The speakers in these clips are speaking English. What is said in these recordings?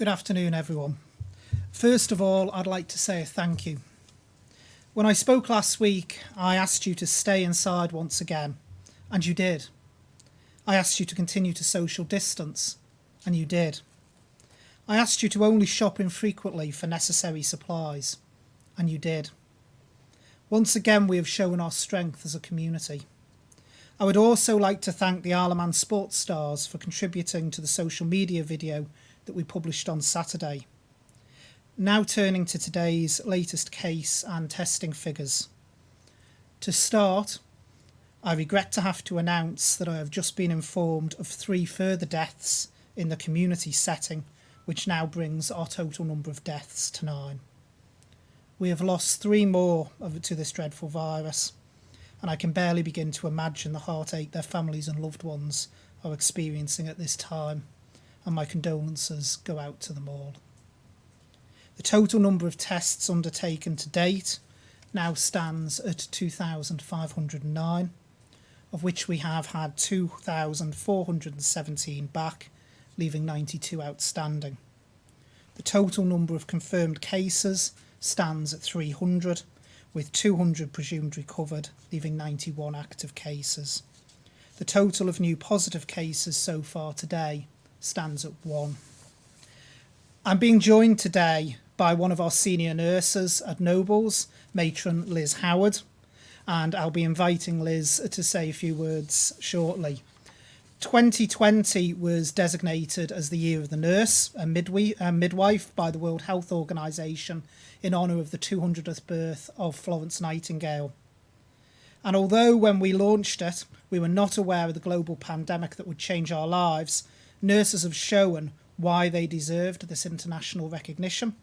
Good afternoon, everyone. First of all, I'd like to say a thank you. When I spoke last week, I asked you to stay inside once again, and you did. I asked you to continue to social distance, and you did. I asked you to only shop infrequently for necessary supplies, and you did. Once again, we have shown our strength as a community. I would also like to thank the Isle of Man sports stars for contributing to the social media video that we published on Saturday. Now turning to today's latest case and testing figures. To start, I regret to have to announce that I have just been informed of 3 further deaths in the community setting, which now brings our total number of deaths to 9. We have lost 3 more to this dreadful virus, and I can barely begin to imagine the heartache their families and loved ones are experiencing at this time, and my condolences go out to them all. The total number of tests undertaken to date now stands at 2,509, of which we have had 2,417 back, leaving 92 outstanding. The total number of confirmed cases stands at 300, with 200 presumed recovered, leaving 91 active cases. The total of new positive cases so far today stands at 1. I'm being joined today by one of our senior nurses at Nobles, Matron Liz Howard, and I'll be inviting Liz to say a few words shortly. 2020 was designated as the Year of the Nurse and Midwife by the World Health Organization in honour of the 200th birth of Florence Nightingale. And although when we launched it, we were not aware of the global pandemic that would change our lives, nurses have shown why they deserved this international recognition.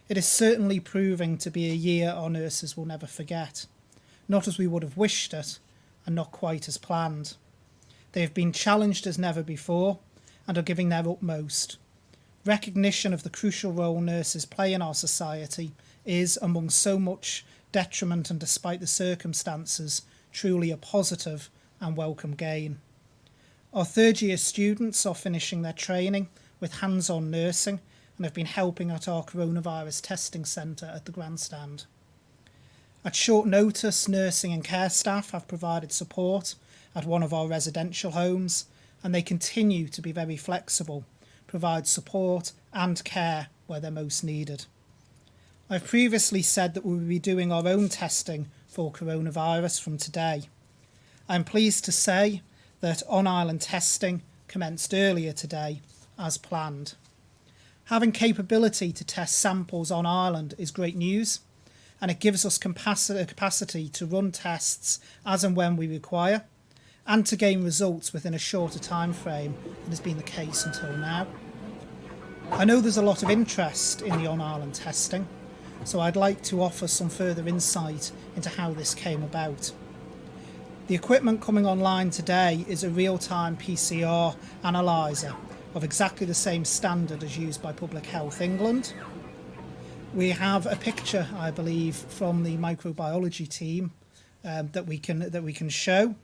It is certainly proving to be a year our nurses will never forget, not as we would have wished it, and not quite as planned. They have been challenged as never before and are giving their utmost. Recognition of the crucial role nurses play in our society is, among so much detriment and despite the circumstances, truly a positive and welcome gain. Our third-year students are finishing their training with hands-on nursing and have been helping at our coronavirus testing centre at the grandstand. At short notice, nursing and care staff have provided support at one of our residential homes, and they continue to be very flexible, provide support and care where they're most needed. I've previously said that we will be doing our own testing for coronavirus from today. I'm pleased to say that on-island testing commenced earlier today as planned. Having capability to test samples on island is great news, and it gives us capacity to run tests as and when we require, and to gain results within a shorter time frame than has been the case until now. I know there's a lot of interest in the on-island testing, so I'd like to offer some further insight into how this came about. The equipment coming online today is a real-time PCR analyser of exactly the same standard as used by Public Health England. We have a picture, I believe, from the microbiology team that we can show.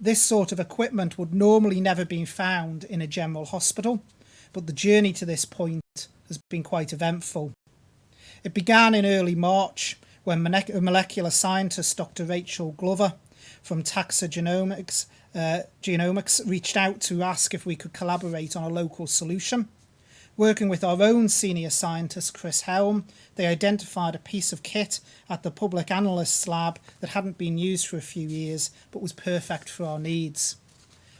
This sort of equipment would normally never be found in a general hospital, but the journey to this point has been quite eventful. It began in early March when molecular scientist Dr. Rachel Glover from Taxa Genomics reached out to ask if we could collaborate on a local solution. Working with our own senior scientist, Chris Helm, they identified a piece of kit at the Public Analyst's lab that hadn't been used for a few years but was perfect for our needs.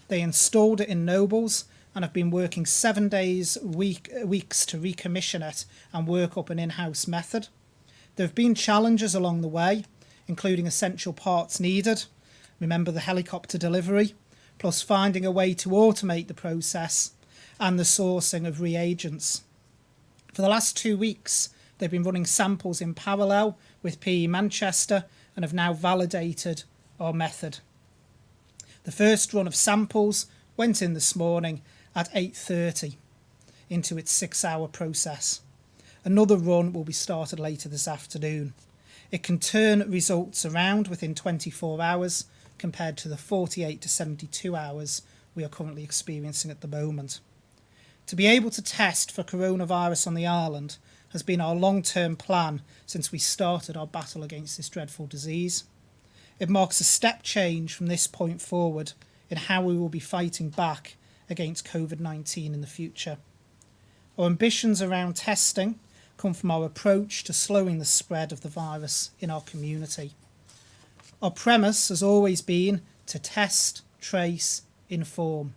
They installed it in Nobles and have been working 7 days weeks to recommission it and work up an in-house method. There have been challenges along the way, including essential parts needed, remember the helicopter delivery, plus finding a way to automate the process and the sourcing of reagents. For the last 2 weeks, they've been running samples in parallel with PE Manchester and have now validated our method. The first run of samples went in this morning at 8:30 into its 6-hour process. Another run will be started later this afternoon. It can turn results around within 24 hours compared to the 48 to 72 hours we are currently experiencing at the moment. To be able to test for coronavirus on the island has been our long-term plan since we started our battle against this dreadful disease. It marks a step change from this point forward in how we will be fighting back against COVID-19 in the future. Our ambitions around testing come from our approach to slowing the spread of the virus in our community. Our premise has always been to test, trace, inform.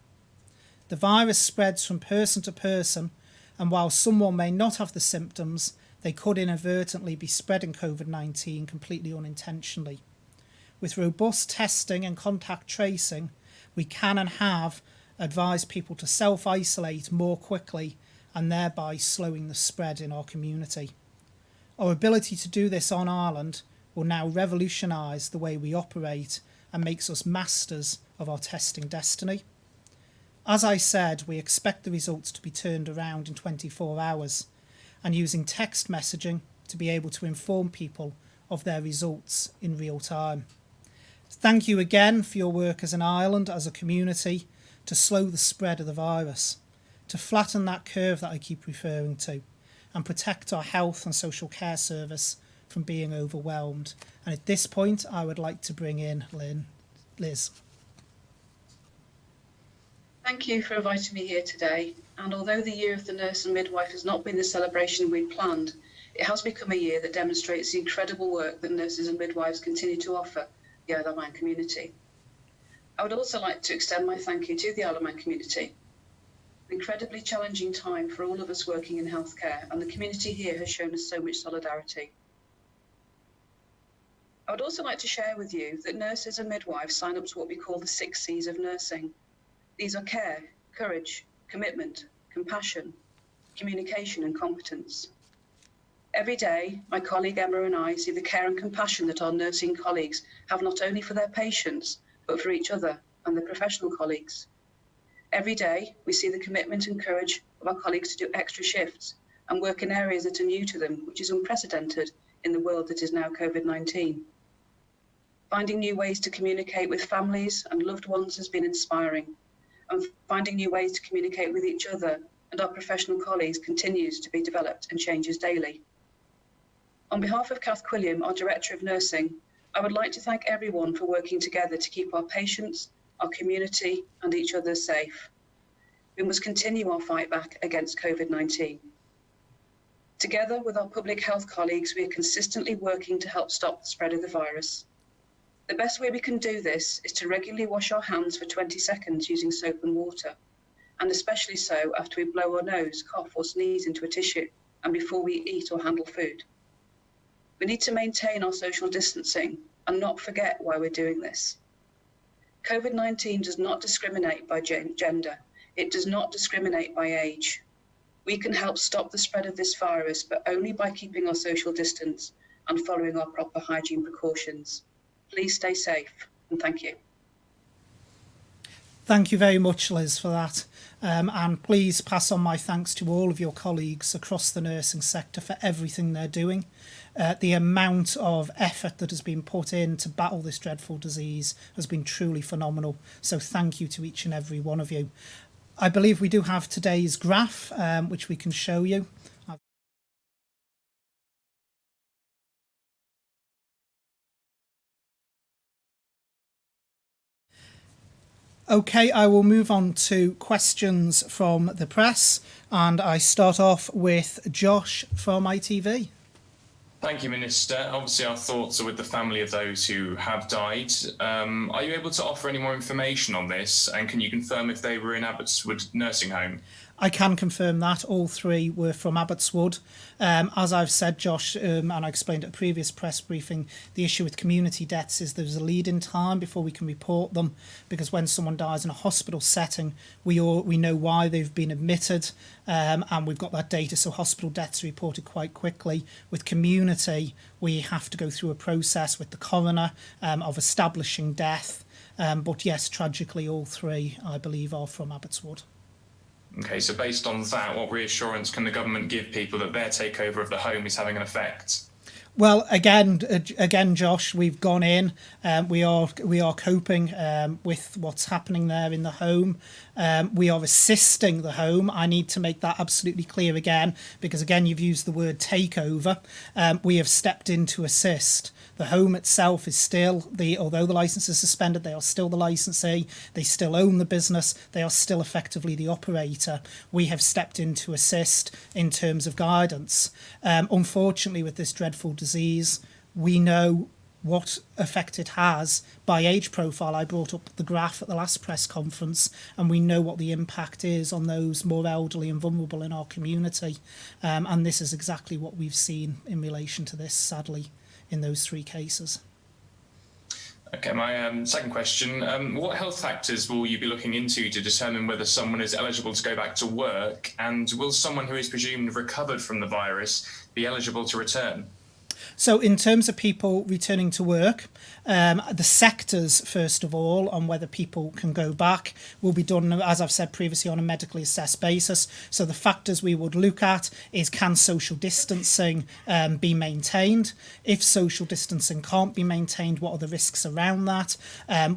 The virus spreads from person to person, and while someone may not have the symptoms, they could inadvertently be spreading COVID-19 completely unintentionally. With robust testing and contact tracing, we can and have advised people to self-isolate more quickly and thereby slowing the spread in our community. Our ability to do this on Ireland will now revolutionise the way we operate and makes us masters of our testing destiny. As I said, we expect the results to be turned around in 24 hours and using text messaging to be able to inform people of their results in real time. Thank you again for your work as an island, as a community, to slow the spread of the virus, to flatten that curve that I keep referring to, and protect our health and social care service from being overwhelmed. And at this point, I would like to bring in Liz. Thank you for inviting me here today. And although the Year of the Nurse and Midwife has not been the celebration we'd planned, it has become a year that demonstrates the incredible work that nurses and midwives continue to offer the Isle of Man community. I would also like to extend my thank you to the Isle of Man community. An incredibly challenging time for all of us working in healthcare, and the community here has shown us so much solidarity. I would also like to share with you that nurses and midwives sign up to what we call the 6 C's of nursing. These are care, courage, commitment, compassion, communication and competence. Every day, my colleague Emma and I see the care and compassion that our nursing colleagues have not only for their patients, but for each other and their professional colleagues. Every day, we see the commitment and courage of our colleagues to do extra shifts and work in areas that are new to them, which is unprecedented in the world that is now COVID-19. Finding new ways to communicate with families and loved ones has been inspiring, and finding new ways to communicate with each other and our professional colleagues continues to be developed and changes daily. On behalf of Kath Quilliam, our Director of Nursing, I would like to thank everyone for working together to keep our patients, our community and each other safe. We must continue our fight back against COVID-19. Together with our public health colleagues, we are consistently working to help stop the spread of the virus. The best way we can do this is to regularly wash our hands for 20 seconds using soap and water, and especially so after we blow our nose, cough or sneeze into a tissue, and before we eat or handle food. We need to maintain our social distancing and not forget why we're doing this. COVID-19 does not discriminate by gender. It does not discriminate by age. We can help stop the spread of this virus, but only by keeping our social distance and following our proper hygiene precautions. Please stay safe, and thank you. Thank you very much, Liz, for that. And please pass on my thanks to all of your colleagues across the nursing sector for everything they're doing. The amount of effort that has been put in to battle this dreadful disease has been truly phenomenal. So thank you to each and every one of you. I believe we do have today's graph, which we can show you. Okay, I will move on to questions from the press, and I start off with Josh from ITV. Thank you, Minister. Obviously, our thoughts are with the family of those who have died. Are you able to offer any more information on this, and can you confirm if they were in Abbotswood nursing home? I can confirm that all 3 were from Abbotswood. As I've said, Josh, and I explained at a previous press briefing, the issue with community deaths is there's a lead-in time before we can report them, because when someone dies in a hospital setting, we know why they've been admitted, and we've got that data, so hospital deaths are reported quite quickly. With community, we have to go through a process with the coroner of establishing death, but yes, tragically, all 3, I believe, are from Abbotswood. Okay, so based on that, what reassurance can the government give people that their takeover of the home is having an effect? Well, again, Josh, we've gone in. We are coping with what's happening there in the home. We are assisting the home. I need to make that absolutely clear again, because again, you've used the word takeover. We have stepped in to assist. The home itself is still although the license is suspended, they are still the licensee. They still own the business. They are still effectively the operator. We have stepped in to assist in terms of guidance. Unfortunately, with this dreadful disease, we know what effect it has by age profile. I brought up the graph at the last press conference, and we know what the impact is on those more elderly and vulnerable in our community. And this is exactly what we've seen in relation to this, sadly, in those 3 cases. Okay, my second question, what health factors will you be looking into to determine whether someone is eligible to go back to work, and will someone who is presumed recovered from the virus be eligible to return? So in terms of people returning to work, the sectors, first of all, on whether people can go back will be done, as I've said previously, on a medically assessed basis. So the factors we would look at is, can social distancing be maintained? If social distancing can't be maintained, what are the risks around that?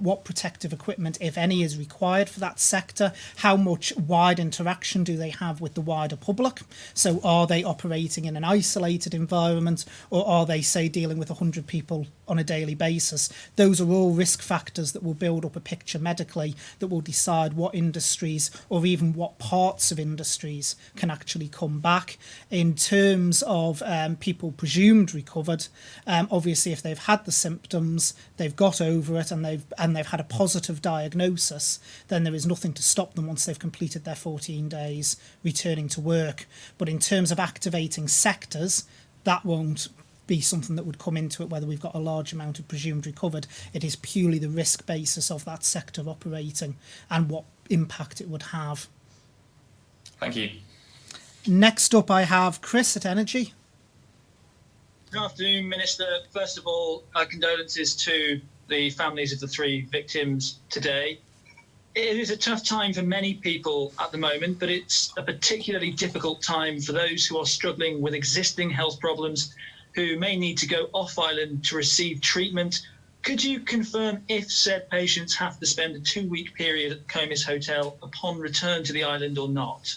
What protective equipment, if any, is required for that sector? How much wide interaction do they have with the wider public? So are they operating in an isolated environment, or are they, say, dealing with 100 people on a daily basis? Those are all risk factors that will build up a picture medically that will decide what industries, or even what parts of industries, can actually come back. In terms of people presumed recovered, obviously if they've had the symptoms, they've got over it, and they've had a positive diagnosis, then there is nothing to stop them, once they've completed their 14 days, returning to work. But in terms of activating sectors, that won't be something that would come into it, whether we've got a large amount of presumed recovered. It is purely the risk basis of that sector operating and what impact it would have. Thank you. Next up, I have Chris at Energy. Good afternoon, Minister. First of all, our condolences to the families of the 3 victims today. It is a tough time for many people at the moment, but it's a particularly difficult time for those who are struggling with existing health problems, who may need to go off island to receive treatment. Could you confirm if said patients have to spend a 2-week period at the Comis Hotel upon return to the island or not?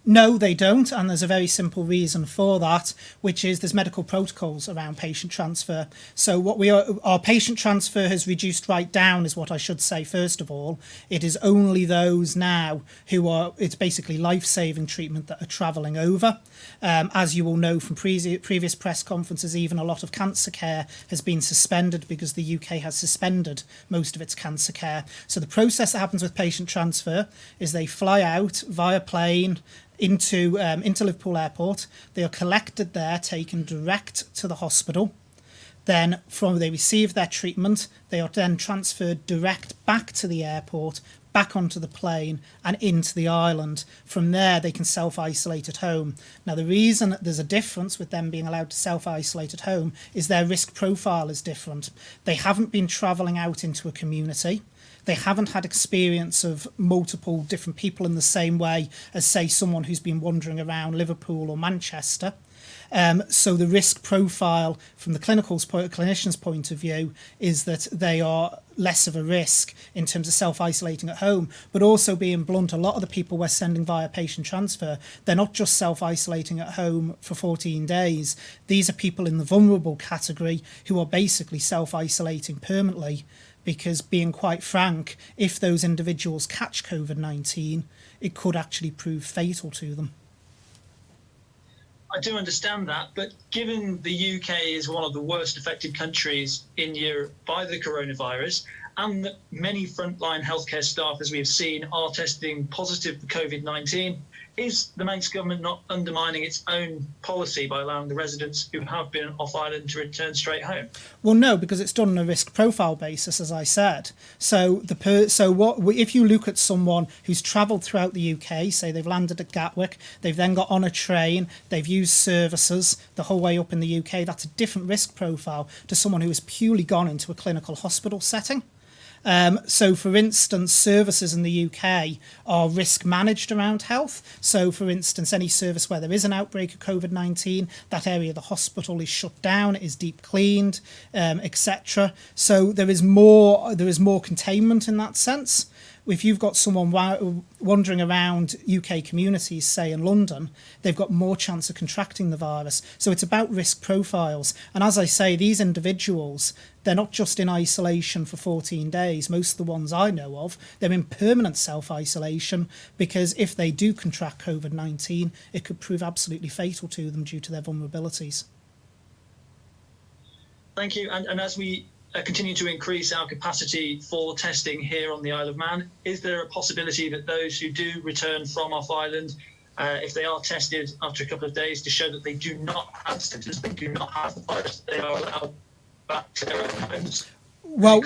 No, they don't, and there's a very simple reason for that, which is there's medical protocols around patient transfer. So our patient transfer has reduced right down, is what I should say first of all. It is only those now it's basically life-saving treatment that are travelling over. As you will know from previous press conferences, even a lot of cancer care has been suspended because the UK has suspended most of its cancer care. So the process that happens with patient transfer is they fly out via plane into Liverpool Airport. They are collected there, taken direct to the hospital. Then they receive their treatment. They are then transferred direct back to the airport, back onto the plane and into the island. From there, they can self-isolate at home. Now, the reason there's a difference with them being allowed to self-isolate at home is their risk profile is different. They haven't been travelling out into a community. They haven't had experience of multiple different people in the same way as, say, someone who's been wandering around Liverpool or Manchester. So the risk profile from the clinician's point of view is that they are less of a risk in terms of self-isolating at home. But also, being blunt, a lot of the people we're sending via patient transfer, they're not just self-isolating at home for 14 days. These are people in the vulnerable category who are basically self-isolating permanently, because, being quite frank, if those individuals catch COVID-19, it could actually prove fatal to them. I do understand that, but given the UK is one of the worst affected countries in Europe by the coronavirus, and that many frontline healthcare staff, as we have seen, are testing positive for COVID-19, is the Manx government not undermining its own policy by allowing the residents who have been off island to return straight home? Well, no, because it's done on a risk profile basis, as I said. So if you look at someone who's travelled throughout the UK, say they've landed at Gatwick, they've then got on a train, they've used services the whole way up in the UK, that's a different risk profile to someone who has purely gone into a clinical hospital setting. So, for instance, services in the UK are risk managed around health. So, for instance, any service where there is an outbreak of COVID-19, that area of the hospital is shut down, it is deep cleaned, etc. So there is more containment in that sense. If you've got someone wandering around UK communities, say in London, they've got more chance of contracting the virus. So it's about risk profiles. And as I say, these individuals, they're not just in isolation for 14 days. Most of the ones I know of, they're in permanent self-isolation, because if they do contract COVID-19, it could prove absolutely fatal to them due to their vulnerabilities. Thank you. And as we continue to increase our capacity for testing here on the Isle of Man, is there a possibility that those who do return from off island, if they are tested after a couple of days to show that they do not have symptoms, they do not have the virus, they are allowed back to their own homes? Well,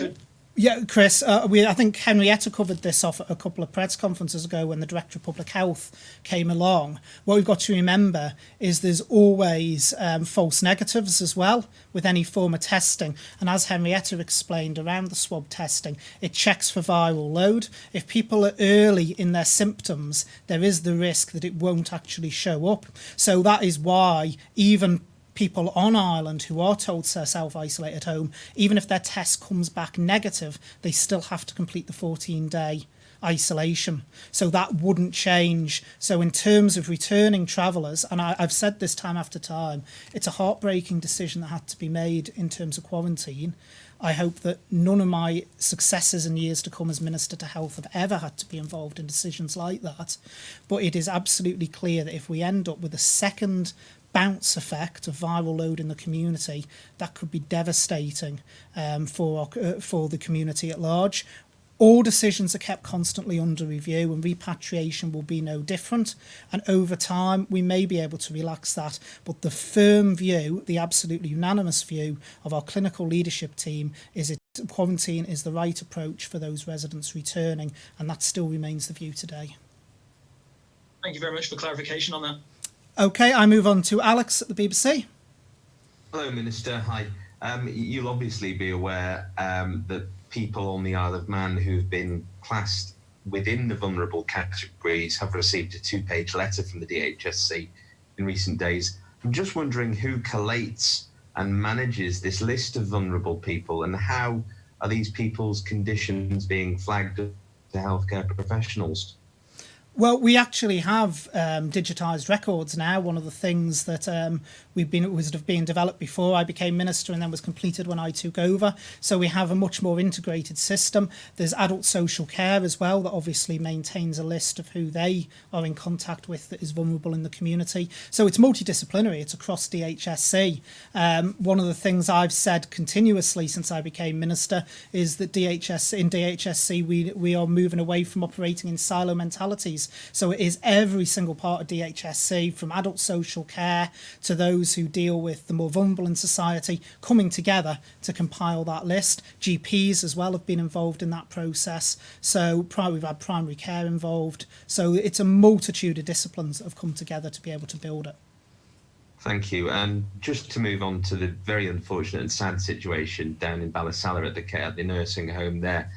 yeah, Chris, I think Henrietta covered this off at a couple of press conferences ago when the Director of Public Health came along. What we've got to remember is there's always false negatives as well with any form of testing. And as Henrietta explained around the swab testing, it checks for viral load. If people are early in their symptoms, there is the risk that it won't actually show up. So that is why even people on Ireland who are told to self-isolate at home, even if their test comes back negative, they still have to complete the 14-day isolation. So that wouldn't change. So in terms of returning travellers, and I've said this time after time, it's a heartbreaking decision that had to be made in terms of quarantine. I hope that none of my successors in years to come as Minister to Health have ever had to be involved in decisions like that. But it is absolutely clear that if we end up with a second bounce effect of viral load in the community, that could be devastating for the community at large. All decisions are kept constantly under review, and repatriation will be no different. And over time, we may be able to relax that. But the firm view, the absolutely unanimous view of our clinical leadership team is that quarantine is the right approach for those residents returning, and that still remains the view today. Thank you very much for clarification on that. Okay, I move on to Alex at the BBC. Hello, Minister. Hi. You'll obviously be aware that people on the Isle of Man who've been classed within the vulnerable categories have received a 2-page letter from the DHSC in recent days. I'm just wondering who collates and manages this list of vulnerable people, and how are these people's conditions being flagged to healthcare professionals? Well, we actually have digitised records now. One of the things that was being developed before I became minister and then was completed when I took over. So we have a much more integrated system. There's adult social care as well that obviously maintains a list of who they are in contact with that is vulnerable in the community. So it's multidisciplinary. It's across DHSC. One of the things I've said continuously since I became minister is that in DHSC we are moving away from operating in silo mentalities. So it is every single part of DHSC, from adult social care to those who deal with the more vulnerable in society, coming together to compile that list. GPs as well have been involved in that process. So we've had primary care involved. So it's a multitude of disciplines that have come together to be able to build it. Thank you. And just to move on to the very unfortunate and sad situation down in Ballasalla at the nursing home there,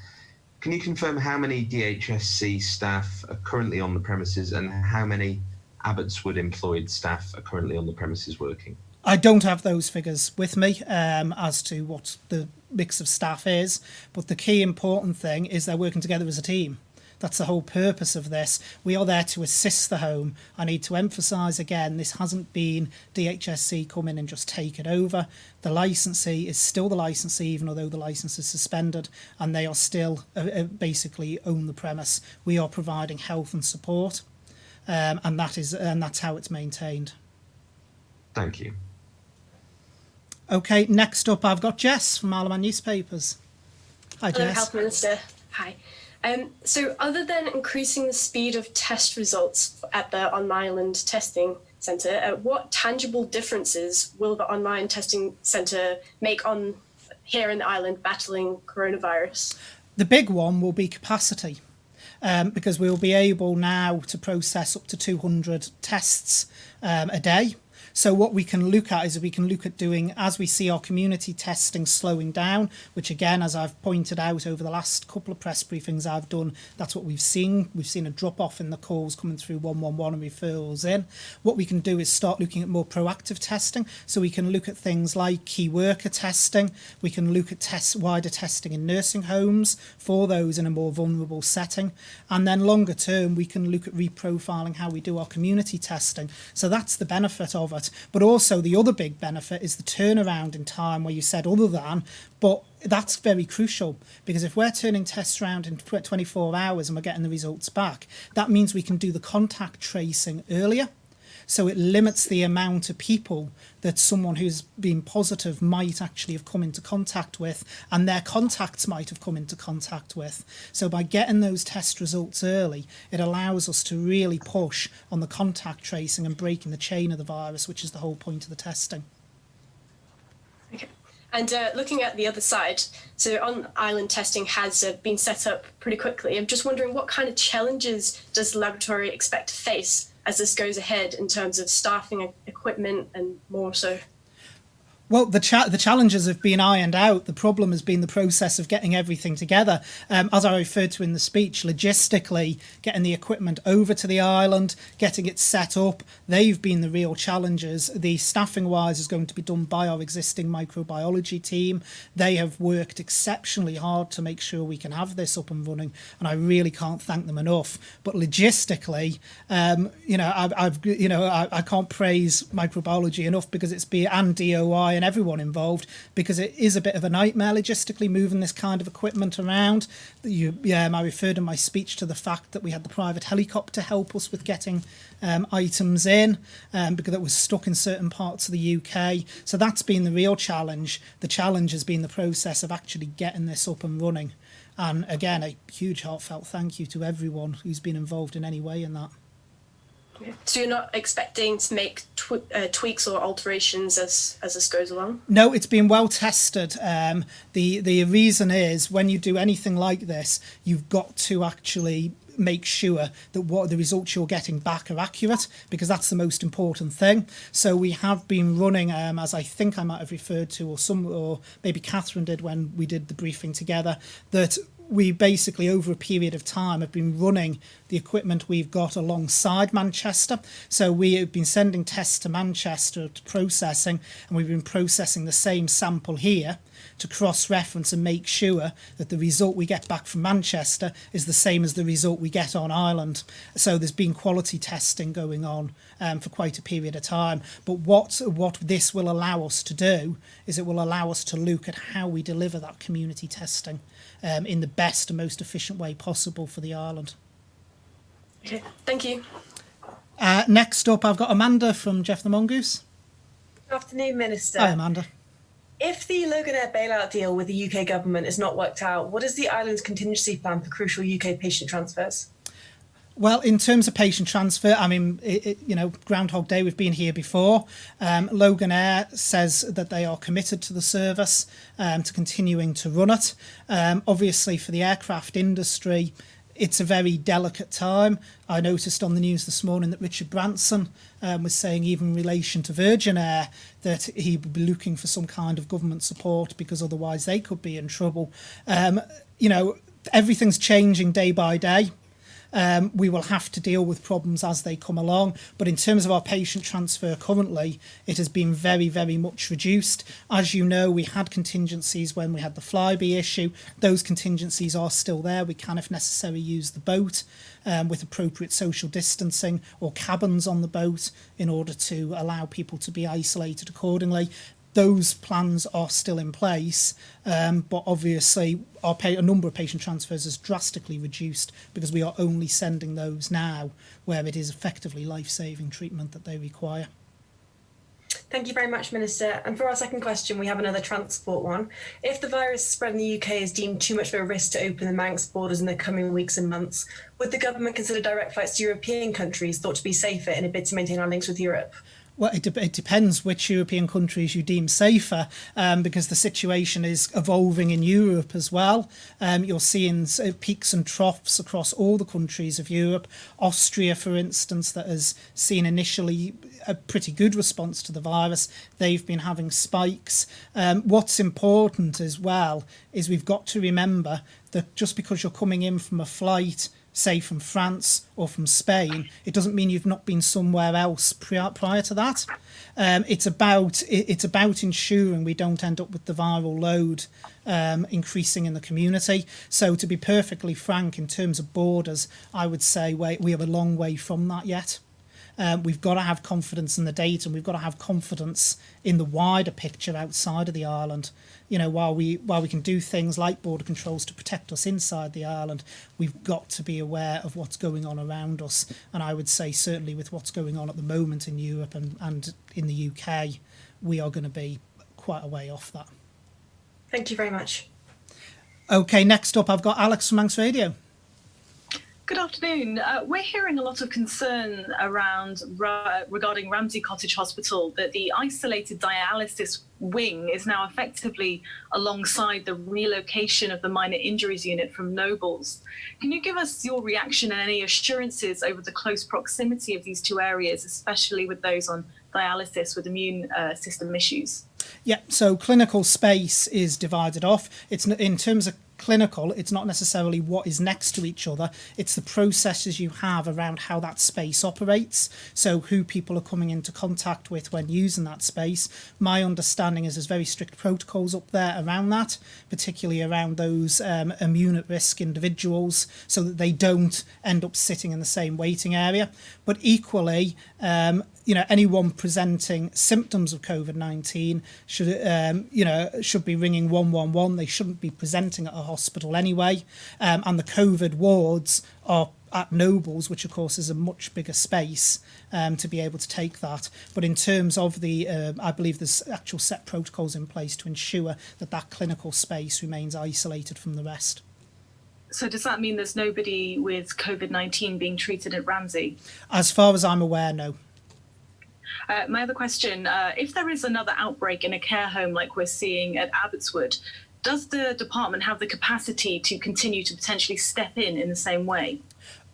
can you confirm how many DHSC staff are currently on the premises and how many Abbotswood employed staff are currently on the premises working? I don't have those figures with me as to what the mix of staff is, but the key important thing is they're working together as a team. That's the whole purpose of this. We are there to assist the home. I need to emphasise again, this hasn't been DHSC come in and just take it over. The licensee is still the licensee, even although the licence is suspended, and they are still basically own the premise. We are providing health and support, and that's how it's maintained. Thank you. Okay, next up I've got Jess from Isle of Man Newspapers. Hi, Hello, Jess. Health Minister. Hi. So other than increasing the speed of test results at the on-island testing centre, what tangible differences will the online testing centre make on here in the island battling coronavirus? The big one will be capacity, because we'll be able now to process up to 200 tests a day. So what we can look at is we can look at doing, as we see our community testing slowing down, which again, as I've pointed out over the last couple of press briefings I've done, that's what we've seen. We've seen a drop off in the calls coming through 111 and referrals in. What we can do is start looking at more proactive testing. So we can look at things like key worker testing. We can look at wider testing in nursing homes for those in a more vulnerable setting. And then longer term, we can look at reprofiling how we do our community testing. So that's the benefit of it. But also the other big benefit is the turnaround in time, where you said other than, but that's very crucial, because if we're turning tests around in 24 hours and we're getting the results back, that means we can do the contact tracing earlier. So it limits the amount of people that someone who's been positive might actually have come into contact with, and their contacts might have come into contact with. So by getting those test results early, it allows us to really push on the contact tracing and breaking the chain of the virus, which is the whole point of the testing. Okay. And looking at the other side, so on-island testing has been set up pretty quickly. I'm just wondering, what kind of challenges does the laboratory expect to face as this goes ahead in terms of staffing, equipment, and more so? Well, the challenges have been ironed out. The problem has been the process of getting everything together. As I referred to in the speech, logistically, getting the equipment over to the island, getting it set up, they've been the real challenges. The staffing-wise is going to be done by our existing microbiology team. They have worked exceptionally hard to make sure we can have this up and running, and I really can't thank them enough. But logistically, I can't praise microbiology enough, because it's and DOI and everyone involved, because it is a bit of a nightmare logistically moving this kind of equipment around. I referred in my speech to the fact that we had the private helicopter help us with getting items in, because it was stuck in certain parts of the UK. So that's been the real challenge. The challenge has been the process of actually getting this up and running. And again, a huge heartfelt thank you to everyone who's been involved in any way in that. So you're not expecting to make tweaks or alterations as this goes along? No, it's been well tested. The reason is, when you do anything like this, you've got to actually make sure that what the results you're getting back are accurate, because that's the most important thing. So we have been running, as I think I might have referred to, or maybe Catherine did when we did the briefing together, that we basically, over a period of time, have been running the equipment we've got alongside Manchester. So we have been sending tests to Manchester to processing, and we've been processing the same sample here to cross-reference and make sure that the result we get back from Manchester is the same as the result we get on Ireland. So there's been quality testing going on for quite a period of time. But what this will allow us to do is it will allow us to look at how we deliver that community testing in the best and most efficient way possible for the island. Okay, thank you. Next up, I've got Amanda from Jeff the Mongoose. Good afternoon, Minister. Hi, Amanda. If the Loganair bailout deal with the UK government is not worked out, what is the island's contingency plan for crucial UK patient transfers? Well, in terms of patient transfer, I mean, Groundhog Day, we've been here before. Loganair says that they are committed to the service, to continuing to run it. Obviously, for the aircraft industry, it's a very delicate time. I noticed on the news this morning that Richard Branson was saying, even in relation to Virgin Air, that he would be looking for some kind of government support, because otherwise they could be in trouble. Everything's changing day by day. We will have to deal with problems as they come along. But in terms of our patient transfer currently, it has been very, very much reduced. As you know, we had contingencies when we had the Flybe issue. Those contingencies are still there. We can, if necessary, use the boat with appropriate social distancing, or cabins on the boat, in order to allow people to be isolated accordingly. Those plans are still in place, but obviously a number of patient transfers has drastically reduced, because we are only sending those now where it is effectively life-saving treatment that they require. Thank you very much, Minister. And for our second question, we have another transport one. If the virus spread in the UK is deemed too much of a risk to open the Manx borders in the coming weeks and months, would the government consider direct flights to European countries thought to be safer in a bid to maintain our links with Europe? Well, it depends which European countries you deem safer, because the situation is evolving in Europe as well. You're seeing peaks and troughs across all the countries of Europe. Austria, for instance, that has seen initially a pretty good response to the virus, they've been having spikes. What's important as well is we've got to remember that just because you're coming in from a flight, say from France or from Spain, it doesn't mean you've not been somewhere else prior to that. It's about ensuring we don't end up with the viral load increasing in the community. So to be perfectly frank, in terms of borders, I would say we have a long way from that yet. We've got to have confidence in the data, and we've got to have confidence in the wider picture outside of the island. You know, while we can do things like border controls to protect us inside the island, we've got to be aware of what's going on around us. And I would say certainly with what's going on at the moment in Europe and in the UK, we are going to be quite a way off that. Thank you very much. Okay, next up I've got Alex from Manx Radio. Good afternoon. We're hearing a lot of concern regarding Ramsey Cottage Hospital that the isolated dialysis wing is now effectively alongside the relocation of the minor injuries unit from Nobles. Can you give us your reaction and any assurances over the close proximity of these two areas, especially with those on dialysis with immune system issues? Yeah, so clinical space is divided off. It's in terms of clinical, it's not necessarily what is next to each other, it's the processes you have around how that space operates, so who people are coming into contact with when using that space. My understanding is there's very strict protocols up there around that, particularly around those immune at risk individuals, so that they don't end up sitting in the same waiting area. But equally, anyone presenting symptoms of COVID-19 should be ringing 111. They shouldn't be presenting at a hospital anyway. And the COVID wards are at Nobles, which of course is a much bigger space to be able to take that. But in terms of I believe there's actual set protocols in place to ensure that clinical space remains isolated from the rest. So does that mean there's nobody with COVID-19 being treated at Ramsey? As far as I'm aware, no. My other question, if there is another outbreak in a care home like we're seeing at Abbotswood, does the department have the capacity to continue to potentially step in the same way?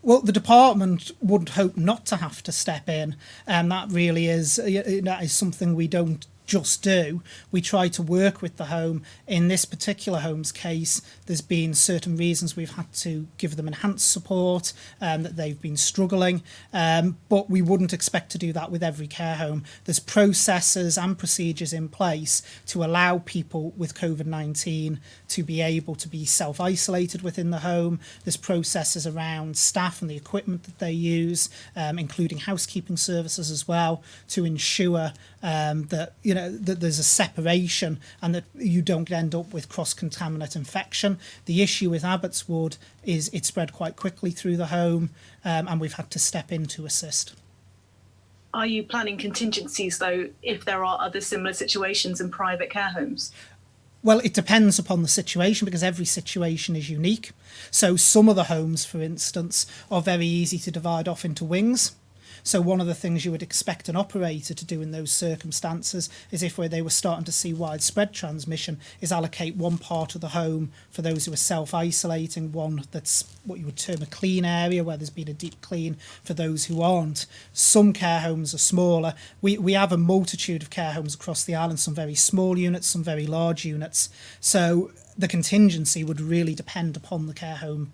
Well, the department would hope not to have to step in, and that really is something we don't just do. We try to work with the home. In this particular home's case, there's been certain reasons we've had to give them enhanced support, that they've been struggling, but we wouldn't expect to do that with every care home. There's processes and procedures in place to allow people with COVID-19 to be able to be self-isolated within the home. There's processes around staff and the equipment that they use, including housekeeping services as well, to ensure that there's a separation and that you don't end up with cross-contaminant infection. The issue with Abbotswood is it spread quite quickly through the home, and we've had to step in to assist. Are you planning contingencies, though, if there are other similar situations in private care homes? Well, it depends upon the situation, because every situation is unique. So some of the homes, for instance, are very easy to divide off into wings. So one of the things you would expect an operator to do in those circumstances is, if they were starting to see widespread transmission, is allocate one part of the home for those who are self-isolating, one that's what you would term a clean area where there's been a deep clean for those who aren't. Some care homes are smaller. We have a multitude of care homes across the island, some very small units, some very large units. So the contingency would really depend upon the care home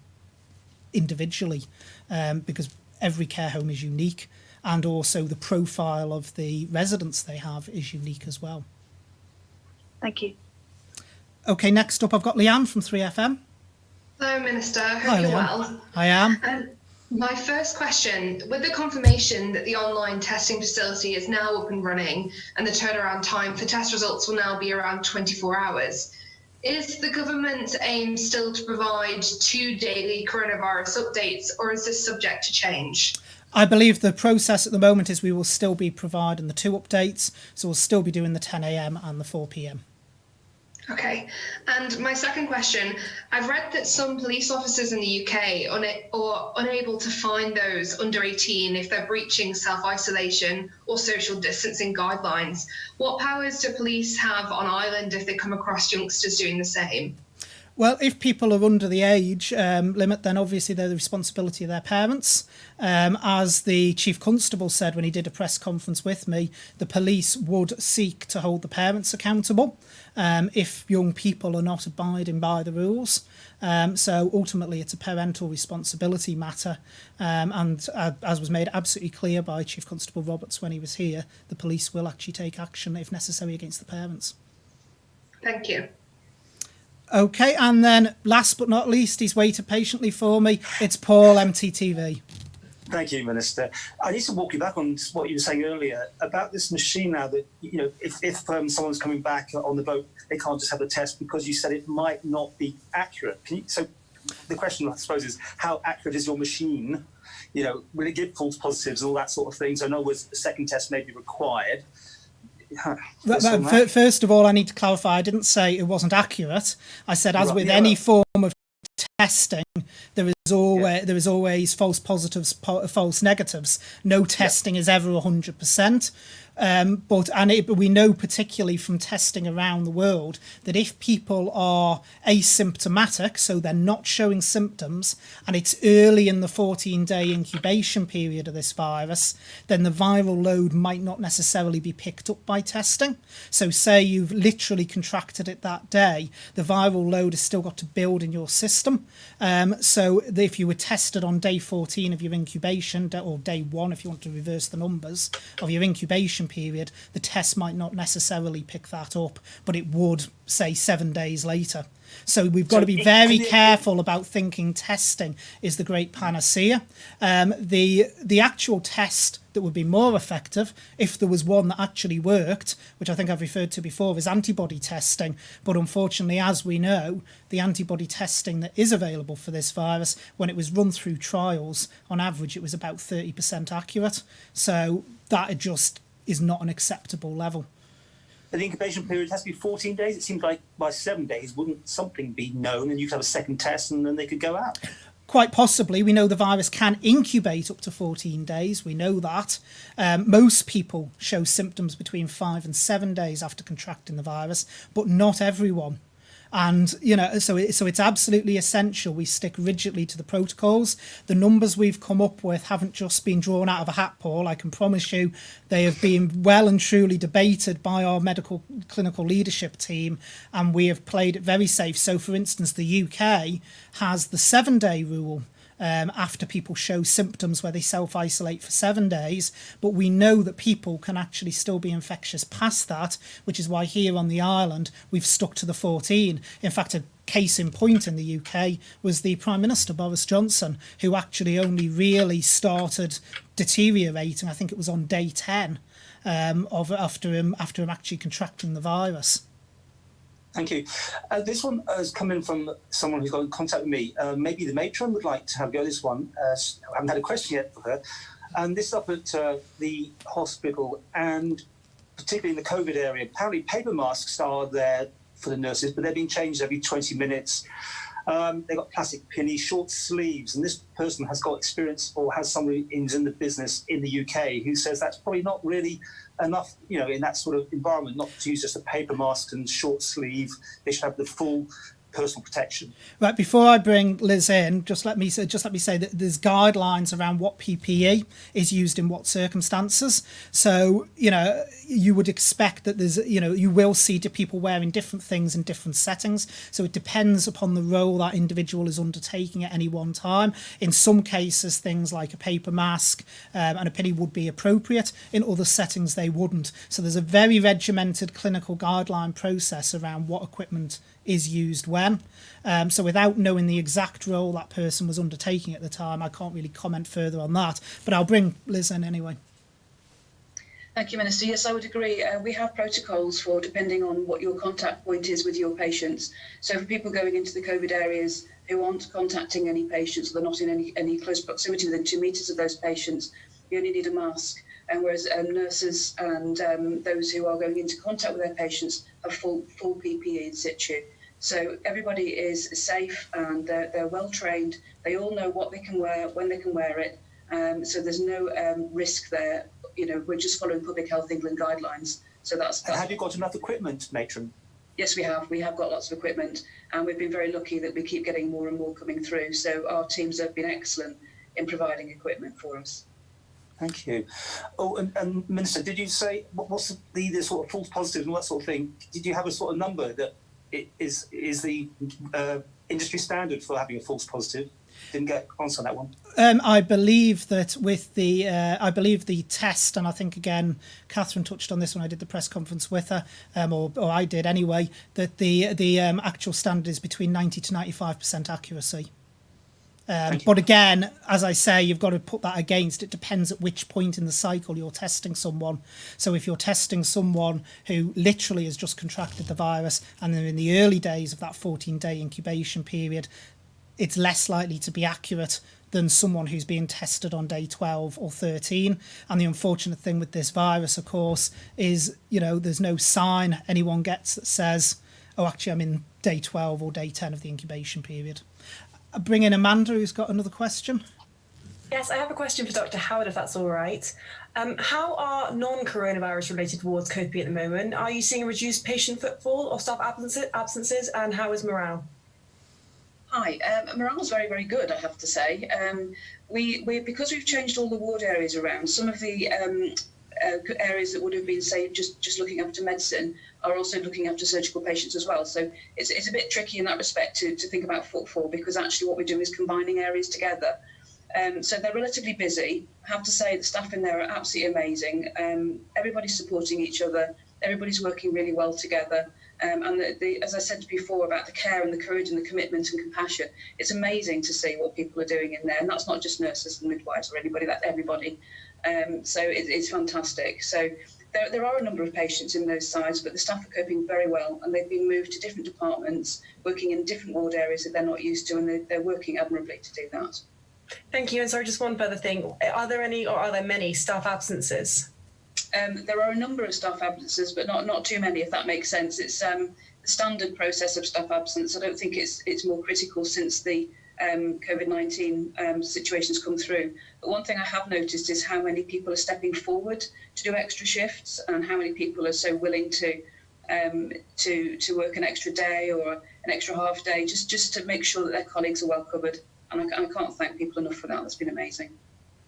individually, because every care home is unique, and also the profile of the residents they have is unique as well. Thank you. Okay, next up I've got Leanne from 3FM. Hello, Minister. Hi, Hope you're Leanne. well. I am. My first question, with the confirmation that the online testing facility is now up and running and the turnaround time for test results will now be around 24 hours, is the government's aim still to provide 2 daily coronavirus updates, or is this subject to change? I believe the process at the moment is we will still be providing the 2 updates, so we'll still be doing the 10 a.m. and the 4 p.m. Okay. And my second question, I've read that some police officers in the UK are unable to fine those under 18 if they're breaching self-isolation or social distancing guidelines. What powers do police have on Ireland if they come across youngsters doing the same? Well, if people are under the age limit, then obviously they're the responsibility of their parents. As the Chief Constable said when he did a press conference with me, the police would seek to hold the parents accountable if young people are not abiding by the rules. So ultimately, it's a parental responsibility matter. And as was made absolutely clear by Chief Constable Roberts when he was here, the police will actually take action if necessary against the parents. Thank you. Okay, and then last but not least, he's waited patiently for me. It's Paul, MTTV. Thank you, Minister. I need to walk you back on what you were saying earlier about this machine now that, if someone's coming back on the boat, they can't just have the test because you said it might not be accurate. So the question, I suppose, is how accurate is your machine? Will it give false positives and all that sort of thing? So in other words, a second test may be required. First of all, I need to clarify, I didn't say it wasn't accurate. I said, as with any form of testing, there is always false positives, false negatives. No testing is ever 100%. But we know particularly from testing around the world that if people are asymptomatic, so they're not showing symptoms, and it's early in the 14-day incubation period of this virus, then the viral load might not necessarily be picked up by testing. So say you've literally contracted it that day, the viral load has still got to build in your system. So if you were tested on day 14 of your incubation, or day 1 if you want to reverse the numbers of your incubation period, the test might not necessarily pick that up, but it would, say, 7 days later. So we've got to be very careful about thinking testing is the great panacea. The actual test that would be more effective, if there was one that actually worked, which I think I've referred to before, is antibody testing. But unfortunately, as we know, the antibody testing that is available for this virus, when it was run through trials, on average, it was about 30% accurate. So that just is not an acceptable level. The incubation period has to be 14 days. It seems like by 7 days, wouldn't something be known and you could have a second test and then they could go out? Quite possibly. We know the virus can incubate up to 14 days. We know that. Most people show symptoms between 5 and 7 days after contracting the virus, but not everyone. And, so it's absolutely essential we stick rigidly to the protocols. The numbers we've come up with haven't just been drawn out of a hat, Paul. I can promise you they have been well and truly debated by our medical clinical leadership team, and we have played it very safe. So, for instance, the UK has the 7-day rule. After people show symptoms where they self-isolate for 7 days, but we know that people can actually still be infectious past that, which is why here on the island we've stuck to the 14. In fact, a case in point in the UK was the Prime Minister, Boris Johnson, who actually only really started deteriorating, I think it was on day 10, after him actually contracting the virus. Thank you. This one has come in from someone who's got in contact with me. Maybe the matron would like to have a go at this one. I haven't had a question yet for her. And this is up at the hospital, and particularly in the COVID area. Apparently paper masks are there for the nurses, but they're being changed every 20 minutes. They've got plastic pinny, short sleeves, and this person has got experience or has somebody who's in the business in the UK who says that's probably not really enough, in that sort of environment, not to use just a paper mask and short sleeve. They should have the full personal protection. Right, before I bring Liz in, just let me say that there's guidelines around what PPE is used in what circumstances. So, you would expect that there's, you will see people wearing different things in different settings. So it depends upon the role that individual is undertaking at any one time. In some cases, things like a paper mask and a pinny would be appropriate. In other settings, they wouldn't. So there's a very regimented clinical guideline process around what equipment is used when. So without knowing the exact role that person was undertaking at the time, I can't really comment further on that. But I'll bring Liz in anyway. Thank you, Minister. Yes, I would agree. We have protocols for depending on what your contact point is with your patients. So for people going into the COVID areas who aren't contacting any patients, or they're not in any close proximity within 2 metres of those patients, you only need a mask. and whereas nurses and those who are going into contact with their patients have full PPE in situ. So everybody is safe and they're well trained. They all know what they can wear, when they can wear it. So there's no risk there. You know, we're just following Public Health England guidelines. So that's have you got enough equipment, Matron? Yes, we have. We have got lots of equipment, and we've been very lucky that we keep getting more and more coming through. So our teams have been excellent in providing equipment for us. Thank you. Oh, and Minister, did you say what's the sort of false positives and that sort of thing? Did you have a sort of number that it is the industry standard for having a false positive? Didn't get answer on that one. I believe that with the test, and I think again Catherine touched on this when I did the press conference with her, or I did anyway, that the actual standard is between 90 to 95% accuracy. But again, as I say, you've got to put that against, it depends at which point in the cycle you're testing someone. So if you're testing someone who literally has just contracted the virus and they're in the early days of that 14-day incubation period, it's less likely to be accurate than someone who's being tested on day 12 or 13. And the unfortunate thing with this virus, of course, is, you know, there's no sign anyone gets that says, oh, actually, I'm in day 12 or day 10 of the incubation period. I'll bring in Amanda, who's got another question. Yes, I have a question for Dr. Howard, if that's all right. How are non-coronavirus related wards coping at the moment? Are you seeing a reduced patient footfall or staff absences, and how is morale? Hi, morale is very, very good, I have to say. We because we've changed all the ward areas around, some of the areas that would have been, say, just looking after medicine are also looking after surgical patients as well. So it's a bit tricky in that respect to think about footfall, because actually what we're doing is combining areas together. So they're relatively busy. I have to say the staff in there are absolutely amazing. Everybody's supporting each other. Everybody's working really well together. And as I said before about the care and the courage and the commitment and compassion, it's amazing to see what people are doing in there. And that's not just nurses and midwives or anybody, that's everybody. So it's fantastic. So there are a number of patients in those sides, but the staff are coping very well, and they've been moved to different departments, working in different ward areas that they're not used to, and they're working admirably to do that. Thank you. And sorry, just one further thing. Are there any, or are there many staff absences? There are a number of staff absences, but not too many, if that makes sense. It's the standard process of staff absence. I don't think it's more critical since the COVID-19 situations come through. But one thing I have noticed is how many people are stepping forward to do extra shifts, and how many people are so willing to work an extra day or an extra half day, just to make sure that their colleagues are well covered. And I can't thank people enough for that. That's been amazing.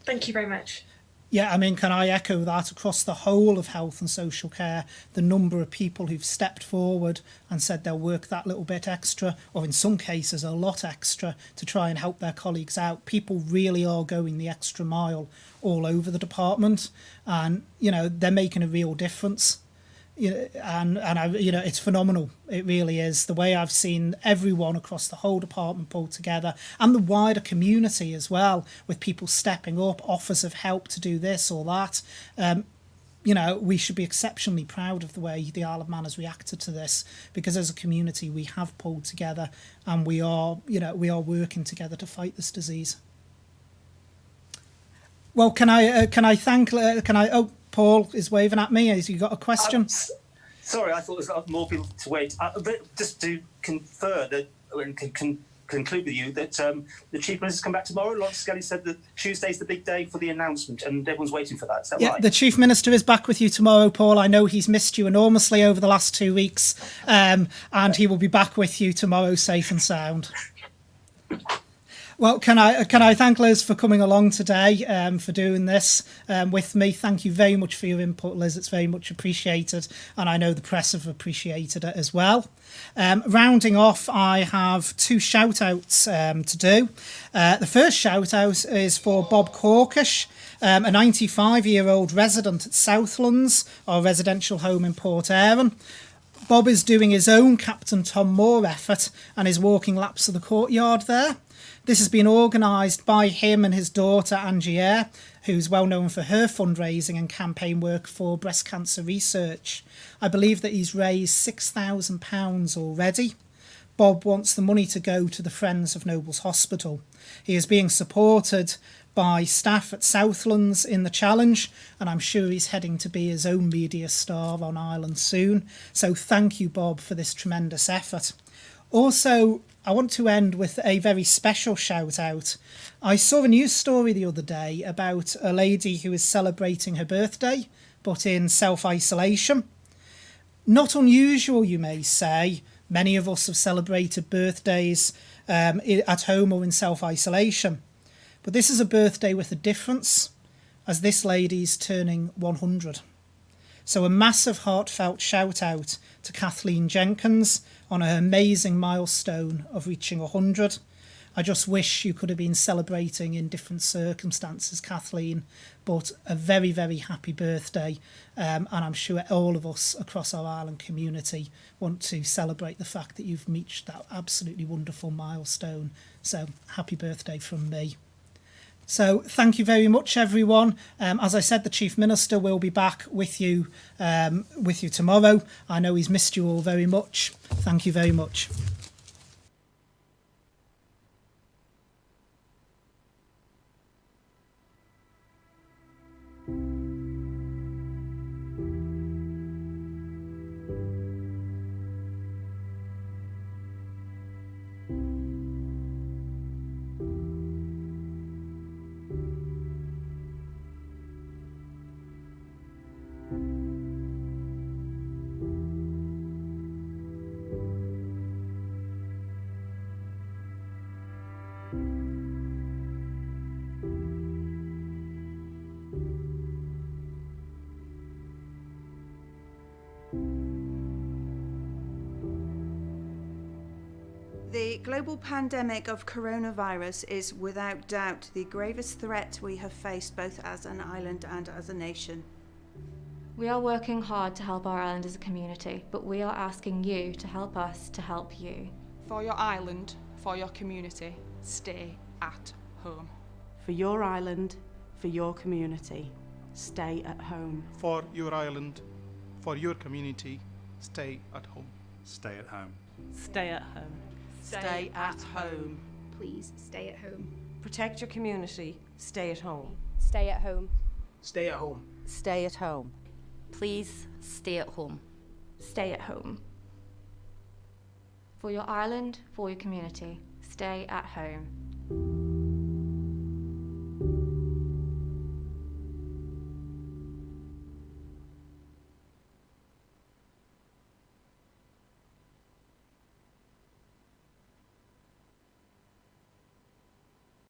Thank you very much. Yeah, I mean, can I echo that across the whole of health and social care, the number of people who've stepped forward and said they'll work that little bit extra, or in some cases a lot extra, to try and help their colleagues out. People really are going the extra mile all over the department, and, you know, they're making a real difference. You know, and I, you know, it's phenomenal. It really is. The way I've seen everyone across the whole department pulled together, and the wider community as well, with people stepping up, offers of help to do this or that. You know, we should be exceptionally proud of the way the Isle of Man has reacted to this, because as a community we have pulled together, and we are working together to fight this disease. Well, Paul is waving at me. Has you got a question? Sorry, I thought there was more people to wait. But just to confer that, and conclude with you that the Chief Minister's come back tomorrow. Lawrence Skelly said that Tuesday's the big day for the announcement, and everyone's waiting for that. Is that right? The Chief Minister is back with you tomorrow, Paul. I know he's missed you enormously over the last 2 weeks, and he will be back with you tomorrow, safe and sound. Well, can I thank Liz for coming along today, for doing this with me. Thank you very much for your input, Liz. It's very much appreciated, and I know the press have appreciated it as well. Rounding off, I have 2 shout-outs to do. The first shout-out is for Bob Corkish, a 95-year-old resident at Southlands, our residential home in Port Erin. Bob is doing his own Captain Tom Moore effort and is walking laps of the courtyard there. This has been organised by him and his daughter Angie Eyre, who's well known for her fundraising and campaign work for breast cancer research. I believe that he's raised £6,000 already. Bob wants the money to go to the Friends of Nobles Hospital. He is being supported by staff at Southlands in the challenge, and I'm sure he's heading to be his own media star on Ireland soon. So thank you, Bob, for this tremendous effort. Also, I want to end with a very special shout out. I saw a news story the other day about a lady who is celebrating her birthday, but in self-isolation. Not unusual, you may say. Many of us have celebrated birthdays at home or in self-isolation. But this is a birthday with a difference, as this lady's turning 100. So a massive heartfelt shout out to Kathleen Jenkins on her amazing milestone of reaching 100. I just wish you could have been celebrating in different circumstances, Kathleen, but a very, very happy birthday. And I'm sure all of us across our Ireland community want to celebrate the fact that you've reached that absolutely wonderful milestone. So happy birthday from me. So thank you very much, everyone. As I said, the Chief Minister will be back with you tomorrow. I know he's missed you all very much. Thank you very much. The global pandemic of coronavirus is without doubt the gravest threat we have faced both as an island and as a nation. We are working hard to help our island as a community, but we are asking you to help us to help you. For your island, for your community, stay at home. For your island, for your community, stay at home. For your island, for your community, stay at home. Stay at home. Stay at home. Stay at home. Please stay at home. Protect your community. Stay at home. Stay at home. Stay at home. Stay at home. Please stay at home. Stay at home. For your island, for your community, stay at home.